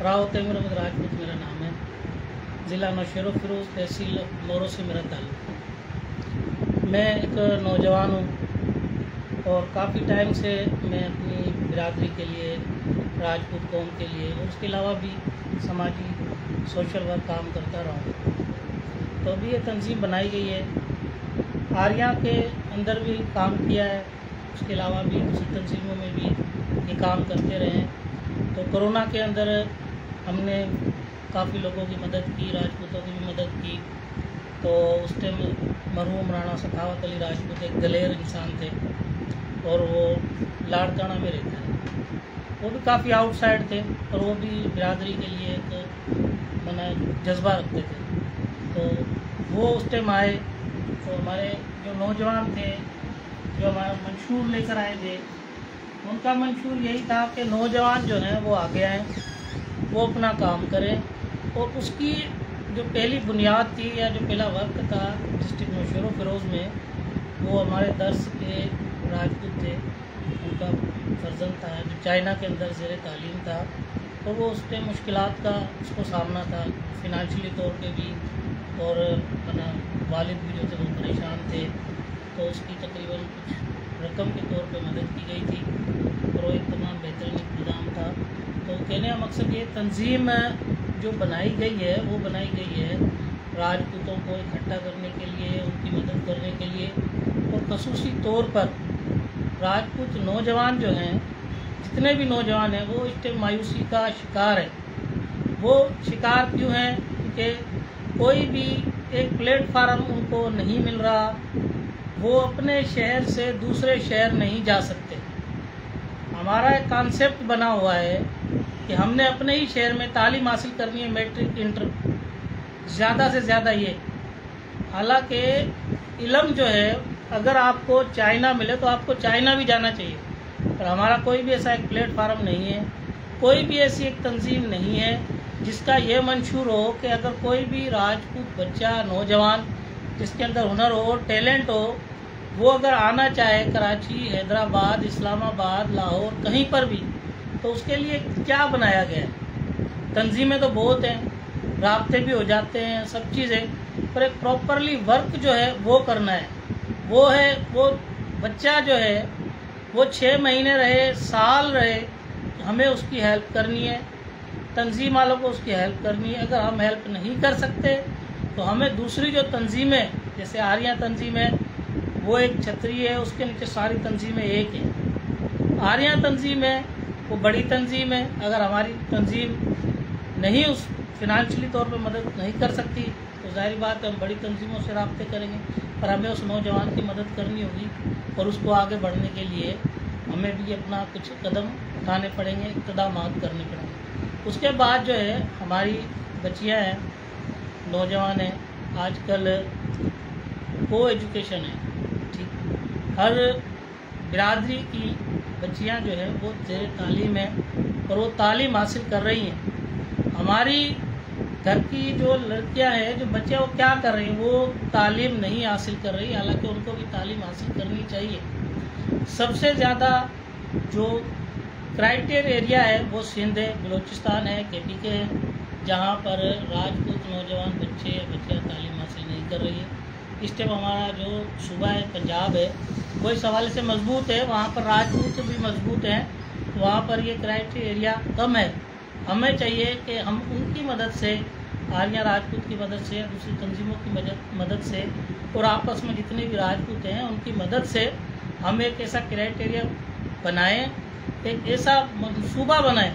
[SPEAKER 4] राव तैमूर अहमद राजपूत मेरा नाम है, ज़िला नौशेरो फिरोज, तहसील मोरो से मेरा ताल्लुक़। मैं एक नौजवान हूँ और काफ़ी टाइम से मैं अपनी बिरादरी के लिए, राजपूत कौम के लिए और उसके अलावा भी समाजी सोशल वर्क काम करता रहा हूँ। तो अभी ये तंजीम बनाई गई है, आर्या के अंदर भी काम किया है, उसके अलावा भी दूसरी तंजीमों में भी ये काम करते रहे हैं। तो कोरोना के अंदर हमने काफ़ी लोगों की मदद की, राजपूतों की भी मदद की। तो उस टाइम मरहूम राणा सखावत अली राजपूत एक दलेर इंसान थे और वो लाड़काना में रहते हैं। वो भी काफ़ी आउटसाइड थे और वो भी बिरादरी के लिए एक मना जज्बा रखते थे। तो वो उस टाइम आए तो हमारे जो नौजवान थे जो हमारा मंशूर लेकर आए थे, उनका मंशूर यही था कि नौजवान जो हैं वो आगे आएँ, वो अपना काम करें। और उसकी जो पहली बुनियाद थी या जो पहला वर्क था डिस्ट्रिक्ट नौशेरो फिरोज़ में, वो हमारे दर्स के राजपूत थे, उनका फर्जंद था जो चाइना के अंदर ज़ेर तालीम था। तो वो उस टाइम मुश्किलात का उसको सामना था, फिनंशियली तौर पे भी, और अपना वालिद भी जो थे वो परेशान थे। तो उसकी तकरीबन कुछ रकम के तौर पे मदद की गई थी और वो एक तमाम बेहतरीन इंतज़ाम था। तो कहने का मकसद ये तंजीम जो बनाई गई है वो बनाई गई है राजपूतों को इकट्ठा करने के लिए, उनकी मदद करने के लिए, और खसूसी तौर पर राजपूत नौजवान जो हैं, जितने भी नौजवान हैं वो इस टाइम मायूसी का शिकार है। वो शिकार क्यों हैं? क्योंकि कोई भी एक प्लेटफार्म उनको नहीं मिल रहा, वो अपने शहर से दूसरे शहर नहीं जा सकते। हमारा एक कॉन्सेप्ट बना हुआ है कि हमने अपने ही शहर में तालीम हासिल करनी है, मैट्रिक इंटर, ज़्यादा से ज़्यादा ये। हालांकि इल्म जो है अगर आपको चाइना मिले तो आपको चाइना भी जाना चाहिए, पर हमारा कोई भी ऐसा एक प्लेटफार्म नहीं है, कोई भी ऐसी एक तंजीम नहीं है जिसका ये मंशूर हो कि अगर कोई भी राजपूत बच्चा, नौजवान जिसके अंदर हुनर हो, टैलेंट हो, वो अगर आना चाहे कराची, हैदराबाद, इस्लामाबाद, लाहौर, कहीं पर भी, तो उसके लिए क्या बनाया गया है? तंजीमें तो बहुत हैं, राब्ते भी हो जाते हैं, सब चीज़ें, पर एक प्रॉपरली वर्क जो है वो करना है। वो बच्चा जो है वो 6 महीने रहे, साल रहे, हमें उसकी हेल्प करनी है, तंजीम वालों को उसकी हेल्प करनी है। अगर हम हेल्प नहीं कर सकते तो हमें दूसरी जो तंजीमें, जैसे आर्या तंजीम है, वो एक छतरी है, उसके नीचे सारी तंजीमें एक हैं। आर्या तंजीम है वो बड़ी तंजीम है, अगर हमारी तंजीम नहीं उस फिनंशियली तौर पे मदद नहीं कर सकती तो जाहिर बात है हम बड़ी तंजीमों से राब्ते करेंगे, पर हमें उस नौजवान की मदद करनी होगी और उसको आगे बढ़ने के लिए हमें भी अपना कुछ कदम उठाने पड़ेंगे, इक़दामात करने पड़ेंगे। उसके बाद जो है हमारी बच्चियाँ हैं, नौजवान हैं, आजकल को एजुकेशन है, ठीक, हर बिरादरी की बच्चियां जो है वो ज़ेर तालीम है और वो तालीम हासिल कर रही हैं। हमारी घर की जो लड़कियां हैं, जो बच्चियां, वो क्या कर रही हैं, वो तालीम नहीं हासिल कर रही, हालांकि उनको भी तालीम हासिल करनी चाहिए। सबसे ज़्यादा जो क्राइटेरिया एरिया है वो सिंध है, बलूचिस्तान है, KP के है, जहाँ पर राजपूत नौजवान बच्चे या बच्चियाँ तालीम हासिल नहीं कर रही है। इस टाइम हमारा जो सूबा है पंजाब है वो इस हवाले से मजबूत है, वहाँ पर राजपूत भी मजबूत हैं, वहाँ पर ये क्राइटेरिया एरिया कम है। हमें चाहिए कि हम उनकी मदद से, आर्या राजपूत की मदद से या दूसरी तंजीमों की मदद से और आपस में जितने भी राजपूत हैं उनकी मदद से हम एक ऐसा क्राइटेरिया बनाएं, एक ऐसा मनसूबा बनाएं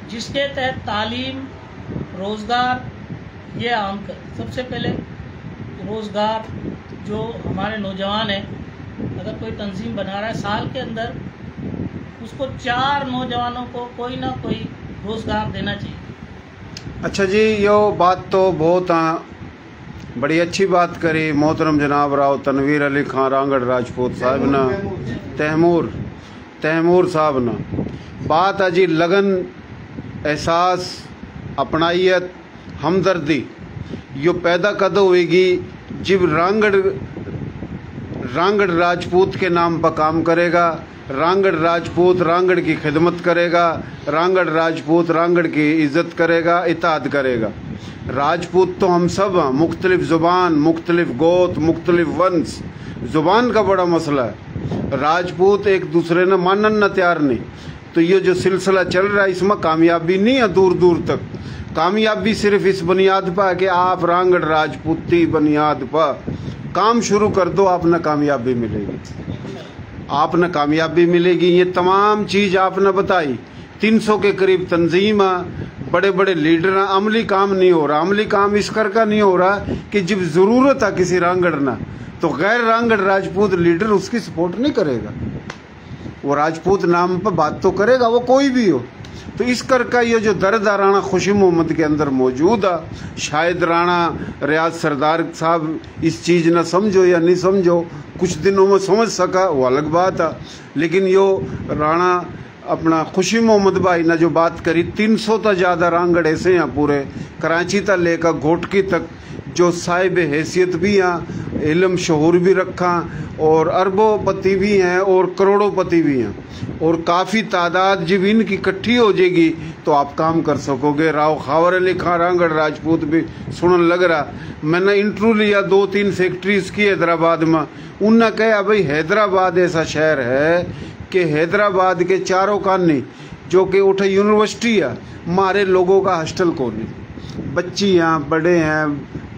[SPEAKER 4] जिसके तहत तालीम, रोज़गार ये आम कर। सबसे पहले रोज़गार, जो हमारे नौजवान हैं, अगर कोई तंजीम बना रहा है साल के अंदर उसको 4 नौजवानों को कोई ना कोई रोज़गार देना चाहिए।
[SPEAKER 1] अच्छा जी, यो बात तो बहुत बड़ी अच्छी बात करी मोहतरम जनाब राव तनवीर अली खान रांगड़ राजपूत साहब ना, तैमूर साहब ना। बात अजी लगन, एहसास, अपनाइयत, हमदर्दी यो पैदा कद होएगी जब रांगड़ राजपूत के नाम पर काम करेगा, रांगड़ राजपूत रांगड़ की खिदमत करेगा, रांगड़ राजपूत रांगड़ की इज्जत करेगा, इताअत करेगा। राजपूत तो हम सब हैं, मुख्तलिफ ज़ुबान, मुख्तलिफ गोत, मुख्तलिफ वंश, ज़ुबान का बड़ा मसला है। राजपूत एक दूसरे ने मानन न तैयार नहीं। तो ये जो सिलसिला चल रहा है इसमें कामयाबी नहीं है दूर दूर तक। कामयाबी सिर्फ इस बुनियाद पर कि आप रांगड़ राजपूती बुनियाद पर काम शुरू कर दो, आपने कामयाबी मिलेगी, आपने कामयाबी मिलेगी। ये तमाम चीज़ आपने बताई। 300 के करीब तंजीम, बड़े बड़े लीडर, अमली काम नहीं हो रहा। अमली काम इस करका नहीं हो रहा कि जब ज़रूरत है किसी रांगड़ ना, तो गैर रांगड़ राजपूत लीडर उसकी सपोर्ट नहीं करेगा। वो राजपूत नाम पर बात तो करेगा, वो कोई भी हो। तो इस करका ये जो दर्द राणा खुशी मोहम्मद के अंदर मौजूद है, शायद राणा रियाज सरदार साहब इस चीज़ न समझो या नहीं समझो, कुछ दिनों में समझ सका वो अलग बात है। लेकिन यो राणा अपना खुशी मोहम्मद भाई ने जो बात करी, 300 तो ज़्यादा रांगड़ ऐसे हैं पूरे कराची तक लेकर घोटकी तक, जो साहिब हैसियत भी हैं, इल्म शहूर भी रखा और अरबोपति भी हैं और करोड़ोंपति भी हैं। और काफ़ी तादाद जब इनकी इकट्ठी हो जाएगी तो आप काम कर सकोगे। राव खावर अली खान रांगड़ राजपूत भी सुनने लग रहा। मैंने इंटरव्यू लिया 2-3 फैक्ट्रीज की हैदराबाद में। उनने कहा भाई हैदराबाद ऐसा शहर है कि हैदराबाद के चारों कानी जो कि उठे यूनिवर्सिटी है, हमारे लोगों का हॉस्टल को नहीं, बच्ची हैं, बड़े हैं,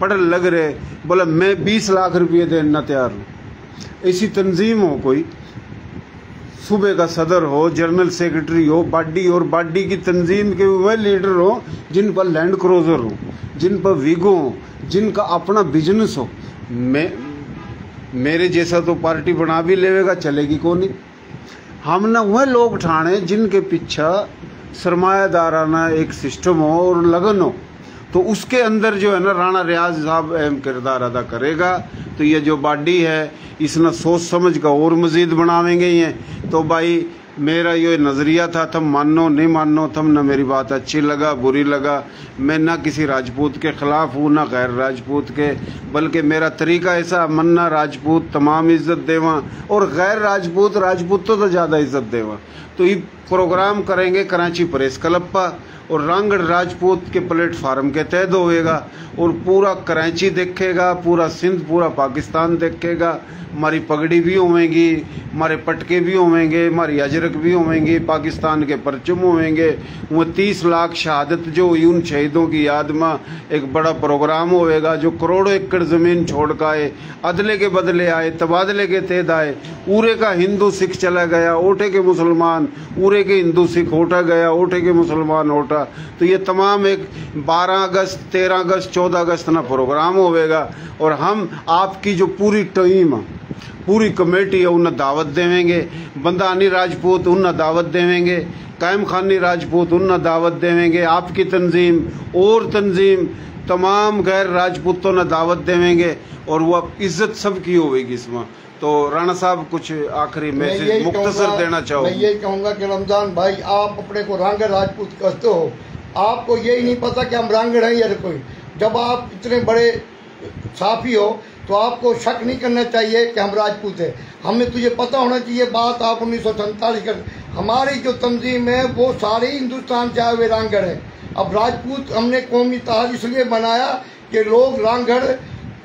[SPEAKER 1] पढ़ लग रहे। बोला मैं 20 लाख रुपये देना तैयार हूँ। ऐसी तंजीम हो, कोई सूबे का सदर हो, जनरल सेक्रेटरी हो, बाडी और बाडी की तंजीम के वह लीडर हो जिन पर लैंड क्रूजर हो, जिन पर वीगो हो, जिनका अपना बिजनेस हो। मेरे जैसा तो पार्टी बना भी लेवेगा, चलेगी कौन नहीं। हमने वह लोग ठाणे जिनके पीछे सरमायादाराना एक सिस्टम हो और लगन हो, तो उसके अंदर जो है ना राणा रियाज साहब अहम किरदार अदा करेगा। तो ये जो बाडी है इसने सोच समझ का और मज़ीद बनावेंगे ये। तो भाई मेरा ये नज़रिया था, तुम मानो नहीं मानो, तुमने मेरी बात अच्छी लगा बुरी लगा, मैं ना किसी राजपूत के ख़िलाफ़ हूँ ना गैर राजपूत के, बल्कि मेरा तरीका ऐसा मन्ना राजपूत तमाम इज़्ज़त देवा और गैर राजपूत राजपूतों तो ज़्यादा इज़्ज़त देवा। तो ये प्रोग्राम करेंगे कराची प्रेस क्लब पर और रांगड़ राजपूत के प्लेटफार्म के तहत होएगा और पूरा कराची देखेगा, पूरा सिंध, पूरा पाकिस्तान देखेगा। हमारी पगड़ी भी होवेंगी, हमारे पटके भी होवेंगे, हमारी अजरक भी होवेंगी, पाकिस्तान के परचम होवेंगे। वो 30 लाख शहादत जो हुई उन शहीदों की याद में एक बड़ा प्रोग्राम होएगा। जो करोड़ों एकड़ ज़मीन छोड़ कर आए, अदले के बदले आए, तबादले के तहत आए, उरे का हिंदू सिख चला गया, ओटे के मुसलमान, उरे के हिंदू सिख ओटा गया, ओटे के मुसलमान ओटा। तो ये तमाम एक 12 अगस्त 13 अगस्त 14 अगस्त ना प्रोग्राम होएगा और हम आपकी जो पूरी टीम पूरी कमेटी है उन्हें दावत देवेंगे। बंदानी राजपूत उन्हें दावत देवेंगे, कायम खानी राजपूत उन्हें दावत देवेंगे, आपकी तंजीम और तंजीम तमाम गैर राजपूतों ने दावत देवेंगे और वो इज्जत सबकी होगी इसमें। तो राणा साहब कुछ आखिरी मैसेज मुख्तसर देना चाहो?
[SPEAKER 2] मैं यही कहूँगा कि रमजान भाई, आप अपने को रांगड़ राजपूत कहते हो, आपको यही नहीं पता कि हम रांगड़ हैं या कोई। जब आप इतने बड़े साफी हो तो आपको शक नहीं करना चाहिए कि हम राजपूत हैं। हमें तुझे पता होना चाहिए बात। आप 1947 कर, हमारी जो तंजीम है वो सारे हिंदुस्तान से आए हुए रांगड़ हैं। अब राजपूत हमने कौमी ताज इसलिए बनाया कि लोग रांगड़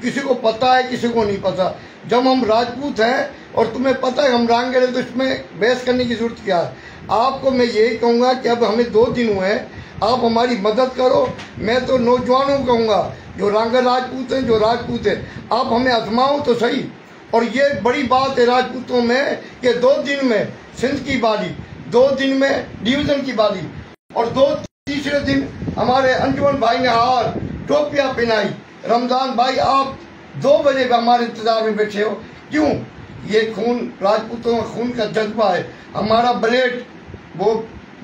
[SPEAKER 2] किसी को पता है, किसी को नहीं पता। जब हम राजपूत हैं और तुम्हें पता है हम रांगड़ हैं, तो इसमें बहस करने की जरूरत क्या है। आपको मैं यही कहूँगा कि अब हमें 2 दिन हुए हैं, आप हमारी मदद करो। मैं तो नौजवानों को कहूँगा जो रांगड़ राजपूत हैं, जो राजपूत हैं, आप हमें आजमाओ तो सही। और ये बड़ी बात है राजपूतों में कि 2 दिन में सिंध की बाली, 2 दिन में डिवीजन की बाली, और 2-3 दिन हमारे अंजुमन भाई ने हार टोपियाँ पहनाई। रमजान भाई, आप 2 बजे हमारे इंतजार में बैठे हो, क्यों? ये खून, राजपूतों में खून का जज्बा है। हमारा ब्लेड, वो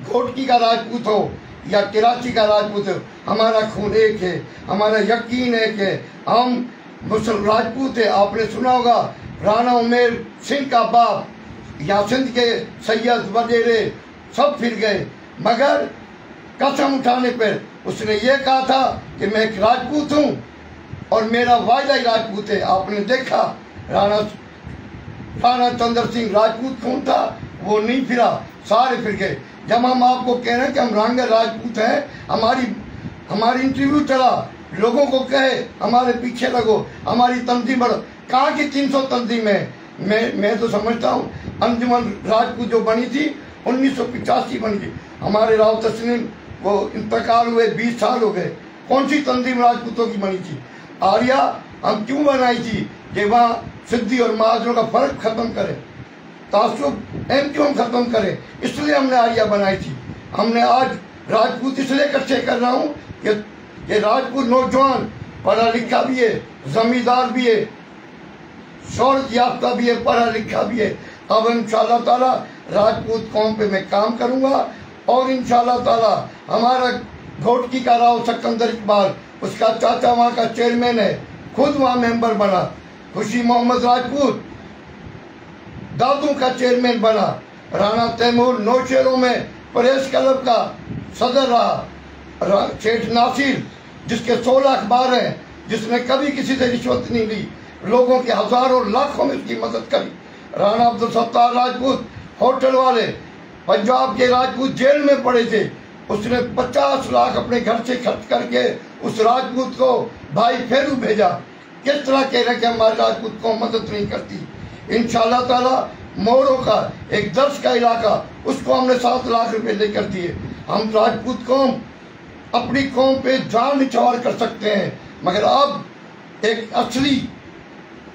[SPEAKER 2] घोटकी का राजपूत हो या कराची का राजपूत हो, हमारा खून एक है, हमारा यकीन एक है, हम मुसलमान राजपूत है। आपने सुना होगा राणा उमेर सिंह का बाप या सिंध के सैयद वगैरह सब फिर गए, मगर कसम उठाने पर उसने ये कहा था कि मैं एक राजपूत हूँ और मेरा वायदा ही राजपूत है। आपने देखा राणा चंद्र सिंह राजपूत खून था, वो नहीं फिरा, सारे फिर गए। जब हम आपको कह रहे हैं कि हम रांगड़ राजपूत हैं, हमारी इंटरव्यू चला, लोगों को कहे हमारे पीछे लगो, हमारी तंजीम बढ़ो। कहाँ की 300 तंजीम है? मैं तो समझता हूँ अंजुमन राजपूत जो बनी थी 1985 बनी थी। हमारे राव तस्लीम वो इंतकाल हुए, 20 साल हो गए। कौन सी तंजीम राजपूतों की बनी थी? आर्या हम क्यों बनाई थी कि वहाँ सिद्धी और महाजनों का फर्क खत्म करें, तासुब क्यों खत्म करें, इसलिए हमने आर्या बनाई थी। हमने आज राजपूत इसलिए इकट्ठे कर रहा हूँ कि राजपूत नौजवान पढ़ा लिखा भी है, जमींदार भी है, शोहरत याफ्ता भी है, पढ़ा लिखा भी है। अब इंशाअल्लाह ताला राजपूत कौम पे मैं काम करूँगा और इंशाअल्लाह ताला हमारा घोटकी का राव सिकंदर इकबाल, उसका चाचा वहाँ का चेयरमैन है, खुद वहाँ मेंबर बना। खुशी मोहम्मद राजपूत दादू का चेयरमैन बना। राणा तैमूर नौशेरों में प्रेस क्लब का सदर रहा। शेख नासिर जिसके 16 अखबार हैं, जिसने कभी किसी से रिश्वत नहीं ली, लोगों के हजारों लाखों में उसकी मदद करी। राणा अब्दुल सत्तार राजपूत होटल वाले, पंजाब के राजपूत जेल में पड़े थे, उसने 50 लाख अपने घर से खर्च करके उस राजपूत को भाई फेरू भेजा। किस तरह कह रहे कि हमारे राजपूत को मदद नहीं करती। इंशाअल्लाह ताला मोरों का एक दर्श का इलाका, उसको हमने 7 लाख रुपए लेकर दिए। हम राजपूत कौम अपनी कौम पे जान निछावर कर सकते हैं, मगर अब एक असली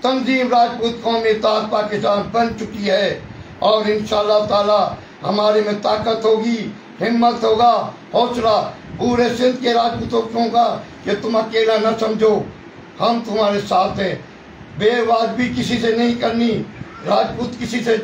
[SPEAKER 2] तंजीम राजपूत कौमी ताकत पाकिस्तान बन चुकी है। और इंशाअल्लाह ताला हमारे में ताकत होगी, हिम्मत होगा, हौसला पूरे सिंध के राजपूतों को होगा कि तुम अकेला न समझो, हम तुम्हारे साथ हैं। बेवाजिबी किसी से नहीं करनी, राजपूत किसी से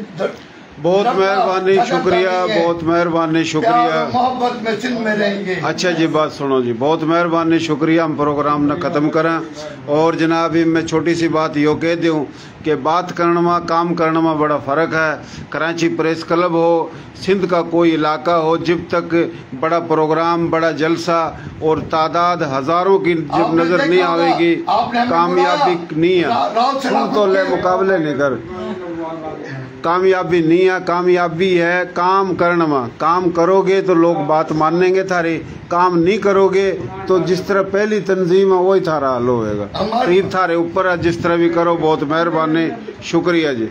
[SPEAKER 1] बहुत मेहरबानी, शुक्रिया, बहुत मेहरबानी, शुक्रिया।
[SPEAKER 2] मोहब्बत में सिंध में रहेंगे।
[SPEAKER 1] अच्छा जी, बात सुनो जी, बहुत मेहरबानी, शुक्रिया। हम प्रोग्राम न ख़त्म करें। और जनाब मैं छोटी सी बात यो कह दूँ कि बात करने में काम करने में बड़ा फ़र्क है। कराची प्रेस क्लब हो, सिंध का कोई इलाका हो, जब तक बड़ा प्रोग्राम, बड़ा जलसा और तादाद हज़ारों की जब नज़र नहीं आएगी, कामयाबी नहीं है। तुम तो ले मुकाबले नहीं कर, कामयाबी नहीं है। कामयाबी है काम करने में। काम करोगे तो लोग बात मानेंगे थारी, काम नहीं करोगे तो जिस तरह पहली तंजीम है वही थारा हाल होगा। तीर थारे ऊपर है, जिस तरह भी करो। बहुत मेहरबानी, शुक्रिया जी।